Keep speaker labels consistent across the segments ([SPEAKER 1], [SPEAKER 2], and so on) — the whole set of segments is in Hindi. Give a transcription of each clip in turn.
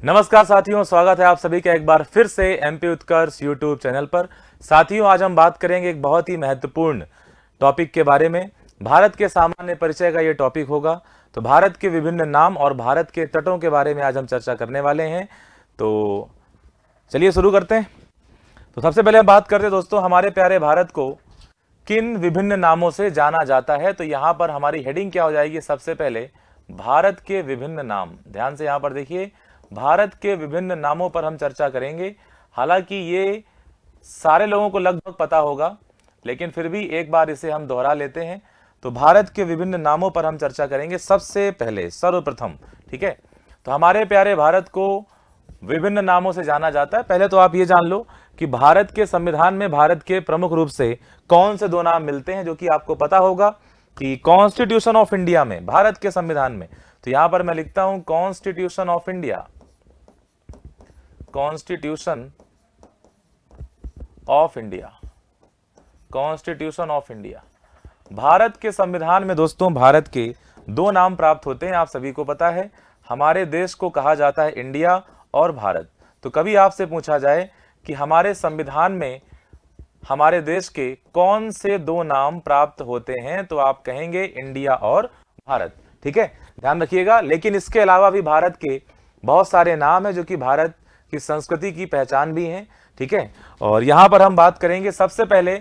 [SPEAKER 1] नमस्कार साथियों, स्वागत है आप सभी का एक बार फिर से एमपी उत्कर्ष यूट्यूब चैनल पर। साथियों, आज हम बात करेंगे एक बहुत ही महत्वपूर्ण टॉपिक के बारे में। भारत के सामान्य परिचय का ये टॉपिक होगा। तो भारत के विभिन्न नाम और भारत के तटों के बारे में आज हम चर्चा करने वाले हैं। तो चलिए शुरू करते हैं। तो सबसे पहले हम बात करते हैं दोस्तों, हमारे प्यारे भारत को किन विभिन्न नामों से जाना जाता है। तो यहाँ पर हमारी हेडिंग क्या हो जाएगी, सबसे पहले भारत के विभिन्न नाम। ध्यान से यहाँ पर देखिए, भारत के विभिन्न नामों पर हम चर्चा करेंगे। हालांकि ये सारे लोगों को लगभग पता होगा, लेकिन फिर भी एक बार इसे हम दोहरा लेते हैं। तो भारत के विभिन्न नामों पर हम चर्चा करेंगे सबसे पहले, सर्वप्रथम। ठीक है, तो हमारे प्यारे भारत को विभिन्न नामों से जाना जाता है। पहले तो आप ये जान लो कि भारत के संविधान में भारत के प्रमुख रूप से कौन से दो नाम मिलते हैं, जो कि आपको पता होगा कि कॉन्स्टिट्यूशन ऑफ इंडिया में, भारत के संविधान में। तो यहां पर मैं लिखता हूं constitution of India, constitution of India, constitution of India. Bharat के संविधान में दोस्तों भारत के दो नाम प्राप्त होते हैं, आप सभी को पता है। हमारे देश को कहा जाता है इंडिया और भारत। तो कभी आपसे पूछा जाए कि हमारे संविधान में हमारे देश के कौन से दो नाम प्राप्त होते हैं, तो आप कहेंगे इंडिया और भारत। ठीक है, ध्यान रखिएगा। लेकिन इसके अलावा भी भारत के बहुत सारे नाम हैं जो कि भारत की संस्कृति की पहचान भी हैं। ठीक है, और यहां पर हम बात करेंगे सबसे पहले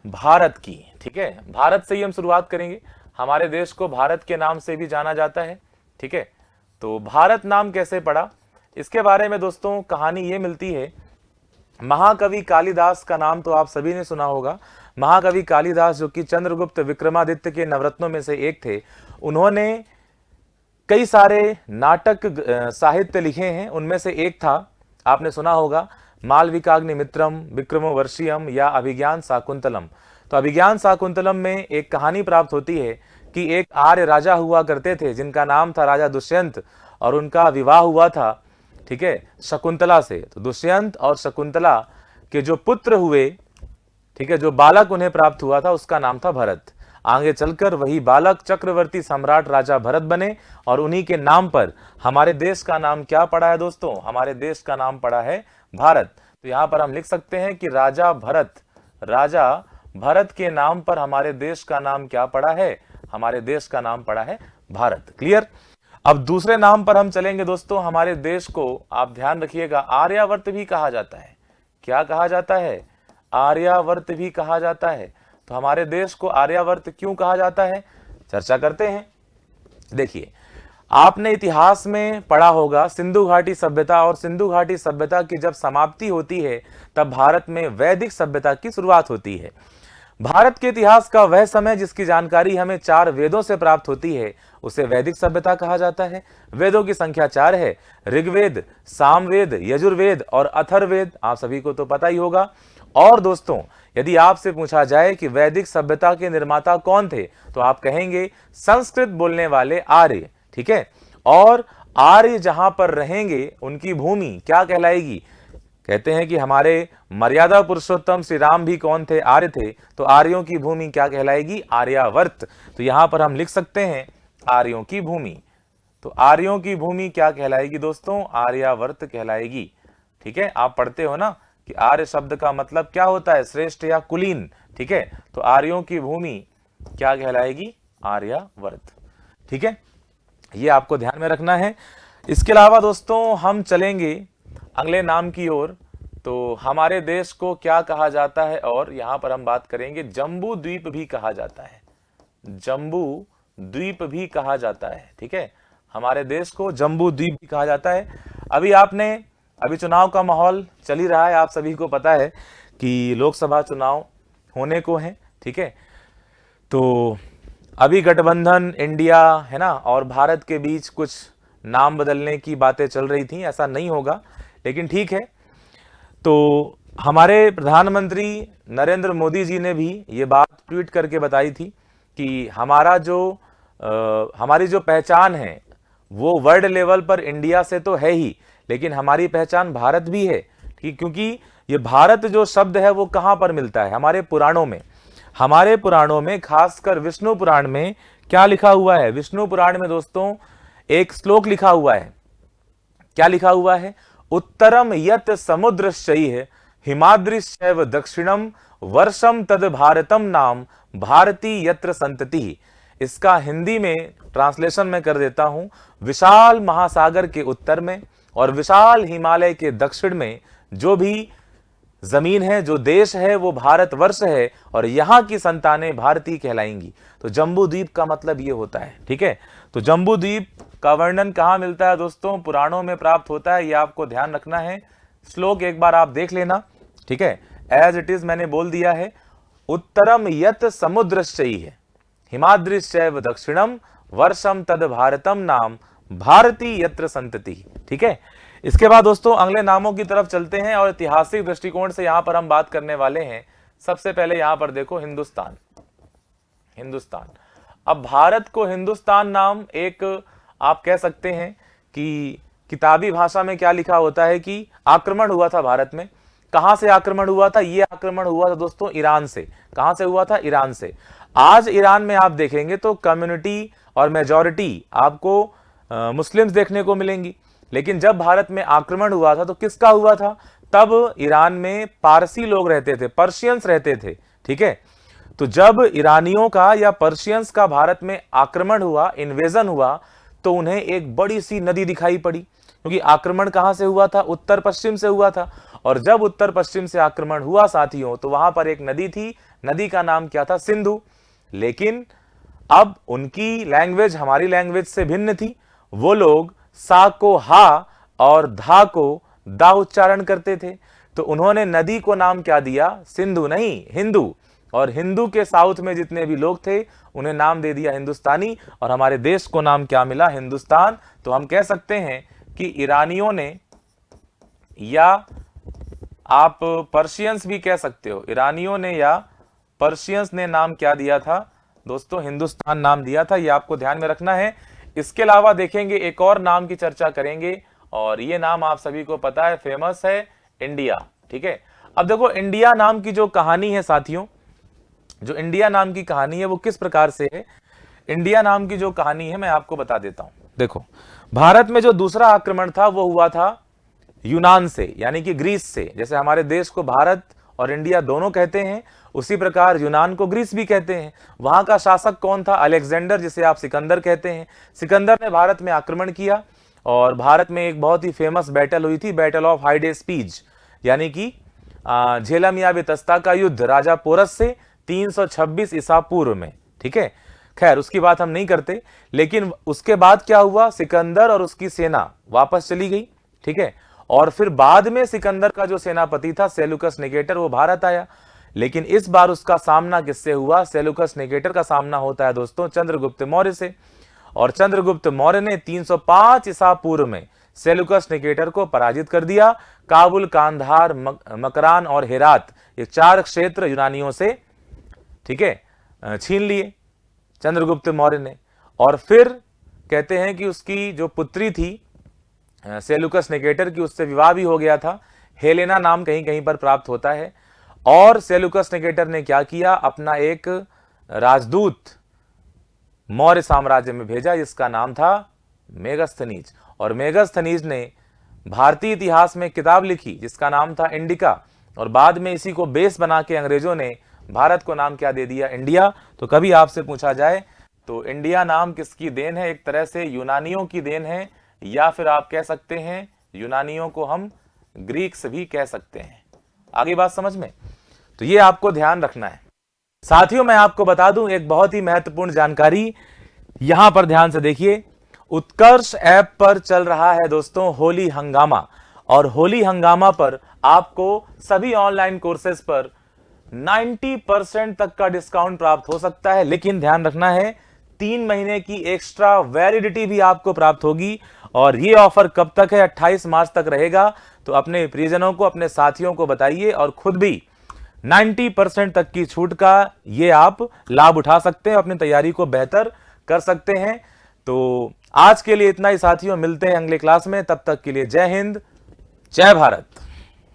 [SPEAKER 1] भारत की। ठीक है, भारत से ही हम शुरुआत करेंगे। हमारे देश को भारत के नाम से भी जाना जाता है। ठीक है, तो भारत नाम कैसे पड़ा, इसके बारे में दोस्तों कहानी ये मिलती है। महाकवि कालिदास का नाम तो आप सभी ने सुना होगा। महाकवि कालिदास, जो कि चंद्रगुप्त विक्रमादित्य के नवरत्नों में से एक थे, उन्होंने कई सारे नाटक साहित्य लिखे हैं। उनमें से एक था, आपने सुना होगा, मालविकाग्निमित्रम, विक्रमोर्वशीयम या अभिज्ञान शाकुंतलम। तो अभिज्ञान शाकुंतलम में एक कहानी प्राप्त होती है कि एक आर्य राजा हुआ करते थे जिनका नाम था राजा दुष्यंत, और उनका विवाह हुआ था, ठीक है, शकुंतला से। तो दुष्यंत और शकुंतला के जो पुत्र हुए, ठीक है, जो बालक उन्हें प्राप्त हुआ था, उसका नाम था भरत। आगे चलकर वही बालक चक्रवर्ती सम्राट राजा भरत बने, और उन्हीं के नाम पर हमारे देश का नाम क्या पड़ा है दोस्तों, हमारे देश का नाम पड़ा है भारत। तो यहां पर हम लिख सकते हैं कि राजा भरत के नाम पर हमारे देश का नाम क्या पड़ा है, हमारे देश का नाम पड़ा है भारत। क्लियर। अब दूसरे नाम पर हम चलेंगे दोस्तों। हमारे देश को आप ध्यान रखिएगा, आर्यावर्त भी कहा जाता है। क्या कहा जाता है, आर्यावर्त भी कहा जाता है। तो हमारे देश को आर्यावर्त क्यों कहा जाता है, चर्चा करते हैं। देखिए, आपने इतिहास में पढ़ा होगा सिंधु घाटी सभ्यता, और सिंधु घाटी सभ्यता की जब समाप्ति होती है तब भारत में वैदिक सभ्यता की शुरुआत होती है। भारत के इतिहास का वह समय जिसकी जानकारी हमें 4 वेदों से प्राप्त होती है, उसे वैदिक सभ्यता कहा जाता है। वेदों की संख्या 4 है, ऋग्वेद, सामवेद, यजुर्वेद और अथर्ववेद। आप सभी को तो पता ही होगा। और दोस्तों, यदि आपसे पूछा जाए कि वैदिक सभ्यता के निर्माता कौन थे, तो आप कहेंगे संस्कृत बोलने वाले आर्य। ठीक है, और आर्य जहां पर रहेंगे उनकी भूमि क्या कहलाएगी, कहते हैं कि हमारे मर्यादा पुरुषोत्तम श्री राम भी कौन थे, आर्य थे। तो आर्यों की भूमि क्या कहलाएगी, आर्यावर्त। तो यहां पर हम लिख सकते हैं आर्यों की भूमि। तो आर्यों की भूमि क्या कहलाएगी दोस्तों, आर्यावर्त कहलाएगी। ठीक है, आप पढ़ते हो ना कि आर्य शब्द का मतलब क्या होता है, श्रेष्ठ या कुलीन। ठीक है, तो आर्यों की भूमि क्या कहलाएगी, आर्यावर्त। ठीक है, ये आपको ध्यान में रखना है। इसके अलावा दोस्तों हम चलेंगे अगले नाम की ओर। तो हमारे देश को क्या कहा जाता है, और यहां पर हम बात करेंगे जम्बू द्वीप भी कहा जाता है, जम्बू द्वीप भी कहा जाता है। ठीक है, हमारे देश को जम्बू द्वीप भी कहा जाता है। अभी चुनाव का माहौल चल ही रहा है, आप सभी को पता है कि लोकसभा चुनाव होने को है। ठीक है, तो अभी गठबंधन इंडिया है ना और भारत के बीच कुछ नाम बदलने की बातें चल रही थी। ऐसा नहीं होगा, लेकिन ठीक है। तो हमारे प्रधानमंत्री नरेंद्र मोदी जी ने भी ये बात ट्वीट करके बताई थी कि हमारी जो पहचान है वो वर्ल्ड लेवल पर इंडिया से तो है ही, लेकिन हमारी पहचान भारत भी है। ठीक, क्योंकि ये भारत जो शब्द है वो कहां पर मिलता है, हमारे पुराणों में। हमारे पुराणों में, खासकर विष्णु पुराण में क्या लिखा हुआ है, विष्णु पुराण में दोस्तों एक श्लोक लिखा हुआ है। क्या लिखा हुआ है, उत्तरम यत समुद्रश्चैः हिमाद्रिश्चैव दक्षिणम वर्षम तद भारतम नाम भारती यत्र संतति। इसका हिंदी में ट्रांसलेशन में कर देता हूं, विशाल महासागर के उत्तर में और विशाल हिमालय के दक्षिण में जो भी जमीन है, जो देश है, वो भारतवर्ष है और यहां की संतानें भारतीय कहलाएंगी। तो जम्बू द्वीप का मतलब ये होता है। ठीक है, तो जम्बू द्वीप का वर्णन कहां मिलता है दोस्तों, पुराणों में प्राप्त होता है, ये आपको ध्यान रखना है। श्लोक एक बार आप देख लेना। ठीक है, एज इट इज मैंने बोल दिया है, उत्तरम यत समुद्रश्चैः हिमाद्रिश्चैव दक्षिणम वर्षम तद भारतम नाम भारती यत्र संतति। ठीक है, इसके बाद दोस्तों अगले नामों की तरफ चलते हैं और ऐतिहासिक दृष्टिकोण से यहां पर हम बात करने वाले हैं। सबसे पहले यहां पर देखो हिंदुस्तान। हिंदुस्तान, अब भारत को हिंदुस्तान नाम एक आप कह सकते हैं कि किताबी भाषा में क्या लिखा होता है कि आक्रमण हुआ था भारत में। कहां से आक्रमण हुआ था, ये आक्रमण हुआ था दोस्तों ईरान से। कहां से हुआ था, ईरान से। आज ईरान में आप देखेंगे तो कम्युनिटी और मेजॉरिटी आपको मुस्लिम्स देखने को मिलेंगी, लेकिन जब भारत में आक्रमण हुआ था तो किसका हुआ था, तब ईरान में पारसी लोग रहते थे, पर्शियंस रहते थे। ठीक है, तो जब ईरानियों का या पर्शियंस का भारत में आक्रमण हुआ, इन्वेजन हुआ, तो उन्हें एक बड़ी सी नदी दिखाई पड़ी, क्योंकि आक्रमण कहां से हुआ था, उत्तर पश्चिम से हुआ था। और जब उत्तर पश्चिम से आक्रमण हुआ साथियों, तो वहां पर एक नदी थी, नदी का नाम क्या था, सिंधु। लेकिन अब उनकी लैंग्वेज हमारी लैंग्वेज से भिन्न थी। वो लोग सा को हा और धा को दा उच्चारण करते थे, तो उन्होंने नदी को नाम क्या दिया, सिंधु नहीं, हिंदू। और हिंदू के साउथ में जितने भी लोग थे उन्हें नाम दे दिया हिंदुस्तानी, और हमारे देश को नाम क्या मिला, हिंदुस्तान। तो हम कह सकते हैं कि ईरानियों ने, या आप पर्शियंस भी कह सकते हो, ईरानियों ने या पर्शियंस ने नाम क्या दिया था दोस्तों, हिंदुस्तान नाम दिया था। ये आपको ध्यान में रखना है। इसके अलावा देखेंगे एक और नाम की चर्चा करेंगे, और ये नाम आप सभी को पता है, फेमस है, इंडिया। ठीक है, अब देखो इंडिया नाम की जो कहानी है साथियों, जो इंडिया नाम की कहानी है वो किस प्रकार से है। इंडिया नाम की जो कहानी है मैं आपको बता देता हूं। देखो, भारत में जो दूसरा आक्रमण था वो हुआ था यूनान से, यानी कि ग्रीस से। जैसे हमारे देश को भारत और इंडिया दोनों कहते हैं, उसी प्रकार यूनान को ग्रीस भी कहते हैं। वहां का शासक कौन था, अलेक्जेंडर, जिसे आप सिकंदर कहते हैं। सिकंदर ने भारत में आक्रमण किया और भारत में एक बहुत ही फेमस बैटल हुई थी, बैटल ऑफ हाइडेस्पीज, यानी कि झेलम या बेतस्ता का युद्ध राजा पोरस से 326 ईसा पूर्व में। ठीक है, खैर उसकी बात हम नहीं करते। लेकिन उसके बाद क्या हुआ, सिकंदर और उसकी सेना वापस चली गई। ठीक है, और फिर बाद में सिकंदर का जो सेनापति था सेल्यूकस निकेटर, वो भारत आया। लेकिन इस बार उसका सामना किससे हुआ, सेल्यूकस निकेटर का सामना होता है दोस्तों चंद्रगुप्त मौर्य से। और चंद्रगुप्त मौर्य ने 305 ईसा पूर्व में सेल्यूकस निकेटर को पराजित कर दिया। काबुल, कांधार, मकरान और हेरात, ये 4 क्षेत्र यूनानियों से, ठीक है, छीन लिए चंद्रगुप्त मौर्य ने। और फिर कहते हैं कि उसकी जो पुत्री थी सेल्यूकस निकेटर की, उससे विवाह भी हो गया था। हेलेना नाम कहीं कहीं पर प्राप्त होता है। और सेल्यूकस निकेटर ने क्या किया, अपना एक राजदूत मौर्य साम्राज्य में भेजा, जिसका नाम था मेगस्थनीज। और मेगस्थनीज ने भारतीय इतिहास में किताब लिखी जिसका नाम था इंडिका, और बाद में इसी को बेस बना के अंग्रेजों ने भारत को नाम क्या दे दिया, इंडिया। तो कभी आपसे पूछा जाए तो इंडिया नाम किसकी देन है, एक तरह से यूनानियों की देन है, या फिर आप कह सकते हैं यूनानियों को हम ग्रीक्स भी कह सकते हैं। आगे बात समझ में, तो ये आपको ध्यान रखना है। साथियों मैं आपको बता दूं एक बहुत ही महत्वपूर्ण जानकारी, यहां पर ध्यान से देखिए। उत्कर्ष ऐप पर चल रहा है दोस्तों होली हंगामा, और होली हंगामा पर आपको सभी ऑनलाइन कोर्सेज पर 90% तक का डिस्काउंट प्राप्त हो सकता है। लेकिन ध्यान रखना है 3 महीने की एक्स्ट्रा वैलिडिटी भी आपको प्राप्त होगी। और ये ऑफर कब तक है, 28 मार्च तक रहेगा। तो अपने प्रियजनों को, अपने साथियों को बताइए, और खुद भी 90% तक की छूट का ये आप लाभ उठा सकते हैं, अपनी तैयारी को बेहतर कर सकते हैं। तो आज के लिए इतना ही साथियों, मिलते हैं अगले क्लास में। तब तक के लिए जय हिंद, जय भारत।